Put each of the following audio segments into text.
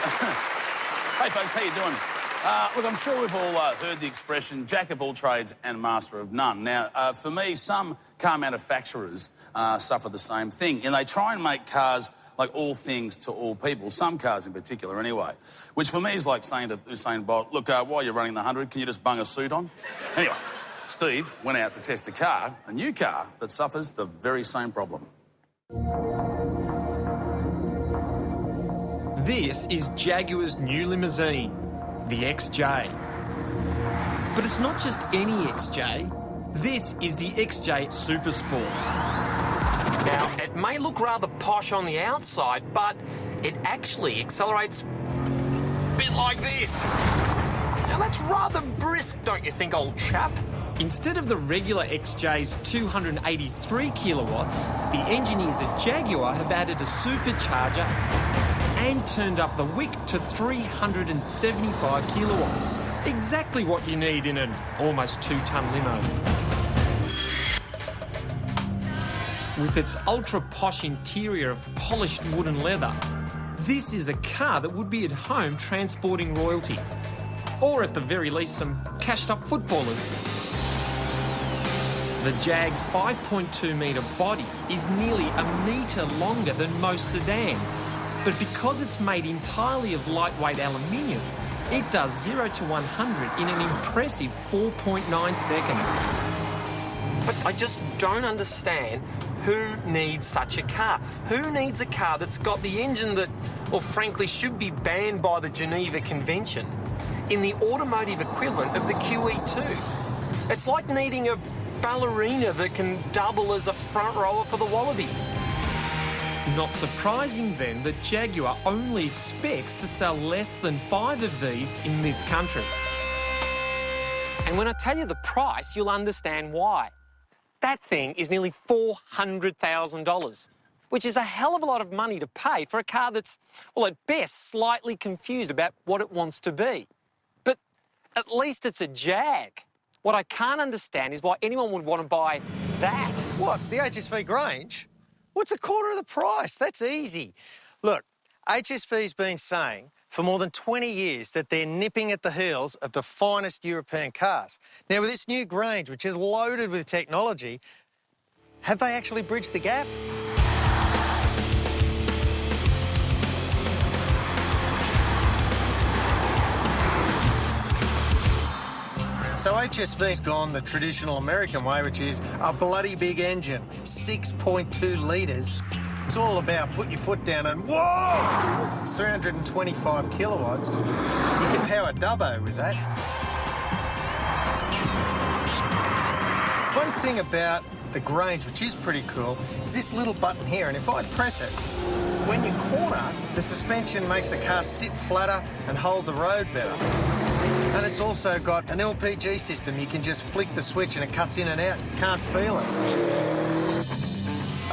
Hey, folks, how you doing? Look, I'm sure we've all heard the expression, jack of all trades and master of none. Now, for me, some car manufacturers suffer the same thing, and they try and make cars like all things to all people, some cars in particular anyway, which for me is like saying to Usain Bolt, look, while you're running the 100, can you just bung a suit on? Anyway, Steve went out to test a car, a new car, that suffers the very same problem. This is Jaguar's new limousine, the XJ. But it's not just any XJ. This is the XJ Supersport. Now, it may look rather posh on the outside, but it actually accelerates a bit like this. Now, that's rather brisk, don't you think, old chap? Instead of the regular XJ's 283 kilowatts, the engineers at Jaguar have added a supercharger and turned up the wick to 375 kilowatts. Exactly what you need in an almost 2-ton limo. With its ultra-posh interior of polished wood and leather, this is a car that would be at home transporting royalty. Or at the very least, some cashed-up footballers. The Jag's 5.2-metre body is nearly a metre longer than most sedans. But because it's made entirely of lightweight aluminium, it does 0 to 100 in an impressive 4.9 seconds. But I just don't understand who needs such a car. Who needs a car that's got the engine that, well, frankly, should be banned by the Geneva Convention in the automotive equivalent of the QE2? It's like needing a ballerina that can double as a front rower for the Wallabies. Not surprising, then, that Jaguar only expects to sell less than 5 of these in this country. And when I tell you the price, you'll understand why. That thing is nearly $400,000, which is a hell of a lot of money to pay for a car that's, well, at best, slightly confused about what it wants to be. But at least it's a Jag. What I can't understand is why anyone would want to buy that. What, the HSV Grange? What's a quarter of the price? That's easy. Look, HSV's been saying for more than 20 years that they're nipping at the heels of the finest European cars. Now, with this new Grange, which is loaded with technology, have they actually bridged the gap? So HSV's gone the traditional American way, which is a bloody big engine, 6.2 litres. It's all about put your foot down and whoa! It's 325 kilowatts. You can power Dubbo with that. One thing about the Grange, which is pretty cool, is this little button here, and if I press it, when you corner, the suspension makes the car sit flatter and hold the road better. And it's also got an LPG system. You can just flick the switch and it cuts in and out. You can't feel it.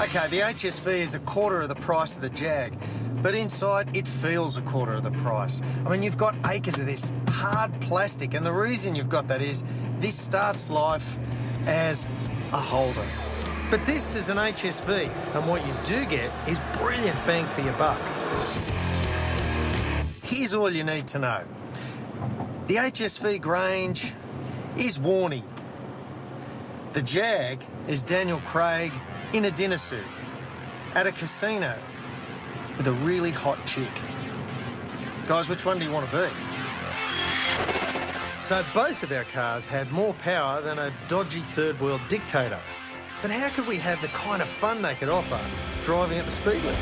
OK, the HSV is a quarter of the price of the Jag, but inside it feels a quarter of the price. I mean, you've got acres of this hard plastic, and the reason you've got that is this starts life as a Holden. But this is an HSV, and what you do get is brilliant bang for your buck. Here's all you need to know. The HSV Grange is Warnie. The Jag is Daniel Craig in a dinner suit at a casino with a really hot chick. Guys, which one do you want to be? So both of our cars had more power than a dodgy third-world dictator. But how could we have the kind of fun they could offer driving at the speed limit?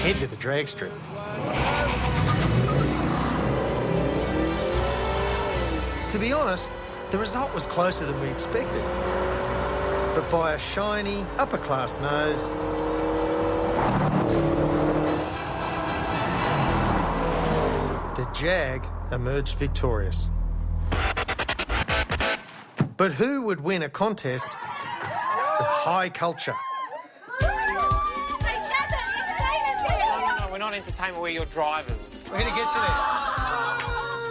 Head to the drag strip. To be honest, the result was closer than we expected. But by a shiny, upper-class nose, the Jag emerged victorious. But who would win a contest of high culture? No, we're not entertainment, we're your drivers. We're going to get you there.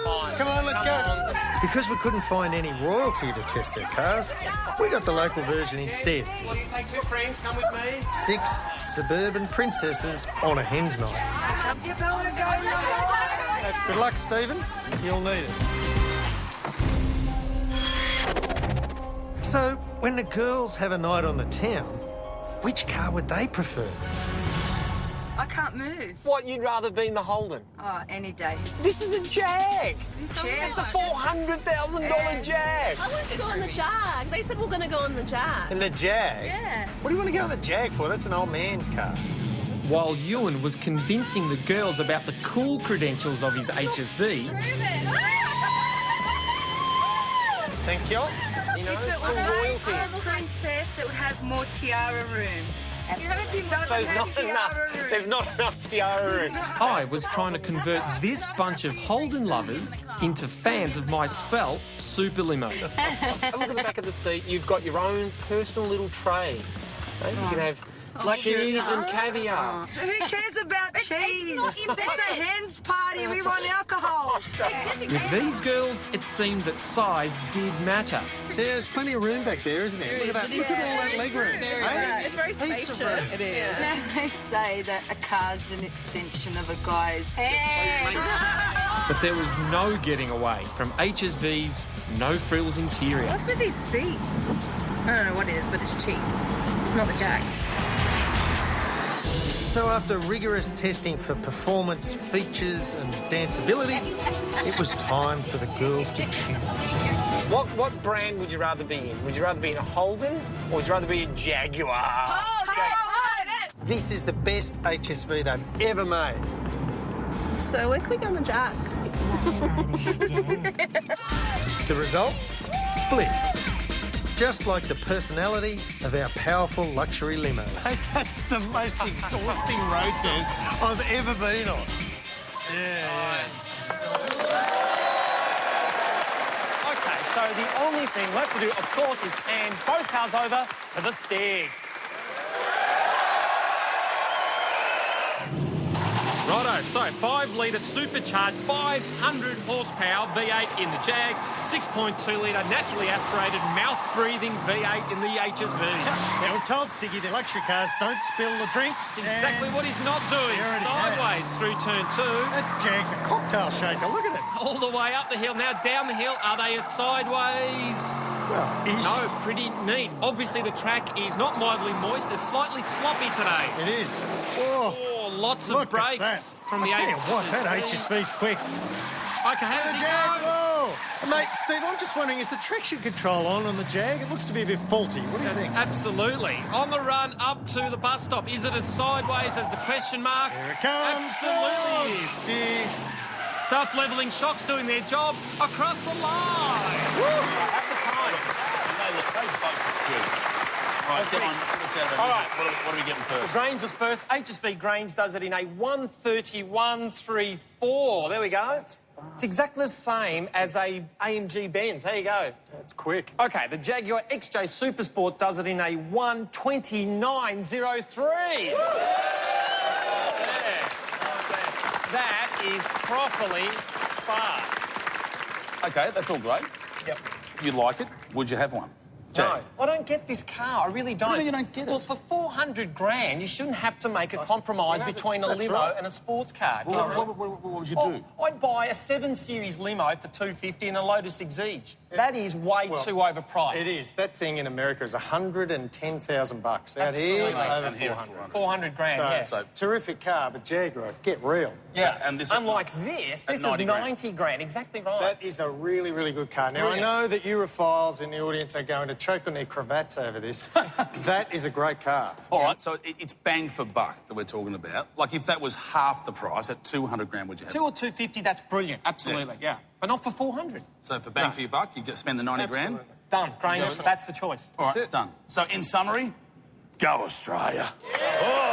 Fine. Come on, let's go. Because we couldn't find any royalty to test our cars, we got the local version instead. Well, you take 2 friends, come with me. 6 suburban princesses on a hen's night. Good luck, Stephen. You'll need it. So, when the girls have a night on the town, which car would they prefer? I can't move. What, you'd rather be in the Holden? Oh, any day. This is a Jag. cares? It's a $400,000 Jag. I wanted to go on the Jag. They said we're going to go on the Jag. In the Jag? Yeah. What do you want to go on the Jag for? That's an old man's car. While Ewan was convincing the girls about the cool credentials of his HSV, Thank you. You know, If it was for royalty. a princess, it would have more tiara room. There's not enough tiara room. I was trying to convert this bunch of Holden lovers into fans of my svelte super limo. Have a look at the back of the seat. You've got your own personal little tray. You can have cheese and caviar. Who cares about cheese? It's a hen's party. We want alcohol. With these girls, it seemed that size did matter. See, there's plenty of room back there, isn't there? Look at that. Look at all that leg room. It's very spacious. It is. They say that a car's an extension of a guy's head. But there was no getting away from HSV's no-frills interior. What's with these seats? I don't know what it is, but it's cheap. It's not the Jag. So after rigorous testing for performance, features and danceability, it was time for the girls to choose. What brand would you rather be in? Would you rather be in a Holden or would you rather be a Jaguar? This is the best HSV they've ever made. So where can we go on the Jag? The result? Split. Just like the personality of our powerful luxury limos. Hey, that's the most exhausting road test I've ever been on. Yeah. Okay, so the only thing left to do, of course, is hand both cars over to the Stig. Righto, so 5-litre supercharged 500 horsepower V8 in the Jag, 6.2-litre naturally aspirated mouth-breathing V8 in the HSV. Now, we've told Stiggy the luxury cars don't spill the drinks. Exactly what he's not doing. You already Sideways through turn 2. That Jag's a cocktail shaker, look at it. All the way up the hill. Now down the hill. Are they as sideways? Well, ish. No, pretty neat. Obviously the track is not mildly moist. It's slightly sloppy today. It is. Oh, Lots of look at brakes that. from the I'll tell you what, that HSV's quick. Okay, how's he Jag, going? whoa! Mate, Steve, I'm just wondering, is the traction control on the Jag? It looks to be a bit faulty. What do you think? Absolutely. On the run up to the bus stop. Is it as sideways as the question mark? Here it comes. Absolutely is. Stig. Self-levelling shocks doing their job across the line. At the time. They both look good. Right, let's get on. Let's get All right. What are we getting first? Grange was first. HSV Grange does it in a 1:31.34. There we go. It's exactly the same as a AMG Benz. There you go. That's quick. Okay, the Jaguar XJ Supersport does it in a 1:29.03. That is properly fast. Okay, that's all great. Yep. You like it? Would you have one? Jag. No, I don't get this car. I really don't. What do you mean you don't get it? Well, for $400,000, you shouldn't have to make a compromise between a that's limo right. and a sports car. What would you do? I'd buy a 7 Series limo for $250 and a Lotus Exige. That is way too overpriced. It is. That thing in America is $110,000 bucks. Out here, Absolutely. over And here it's 400. $400,000, yeah. So- Terrific car, but Jaguar, get real. Yeah, and this- unlike this is 90 grand. 90 grand, exactly right. That is a really, really good car. Now, Brilliant. I know that Europhiles in the audience are going to choke on their cravats over this. That is a great car. All right, so it's bang for buck that we're talking about. Like, if that was half the price, at $200,000, would you have 2 or 250, that's brilliant, absolutely, yeah. But not for 400. So for bang for your buck, you get spend the 90 grand. Done, Grange, that's the choice. All right, That's it. done. So in summary, go Australia. Oh.